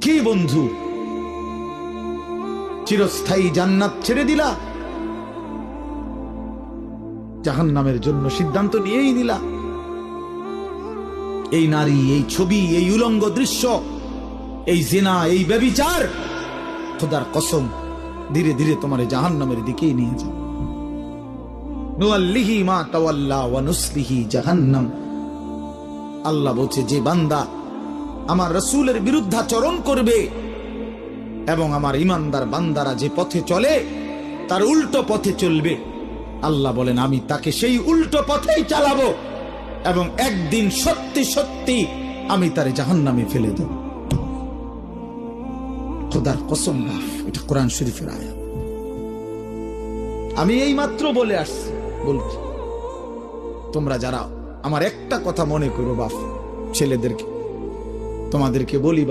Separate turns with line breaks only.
কি বন্ধু, চিরস্থায়ী জান্নাত ছেড়ে দিলা, জাহান্নামের জন্য সিদ্ধান্ত নিয়েই নিলা। এই নারী, এই ছবি, এই উলঙ্গ দৃশ্য, এই জিনা, এই ব্যভিচার, খোদার কসম ধীরে ধীরে তোমার জাহান্নামের দিকেই নিয়ে যাবে। নুআল্লিহি মা তাওয়াল্লা ওয়া নুসলিহি জাহান্নাম। আল্লাহ বলছে, যে বান্দা আমার রাসূলের বিরুদ্ধাচরণ করবে এবং আমার ঈমানদার বান্দারা যে পথে চলে তার উল্টো পথে চলবে, আল্লাহ বলেন আমি তাকে সেই উল্টো পথেই চালাবো এবং একদিন সত্যি সত্যি আমি তারে জাহান্নামে ফেলে দেব। খোদার কসম, এটা কোরআন শরীফের আয়াত। আমি এই মাত্র বলে আসছি, বলছি তোমরা যারা আমার একটা কথা মনে করো বাপ, ছেলেদেরকে তোমাদেরকে বলি,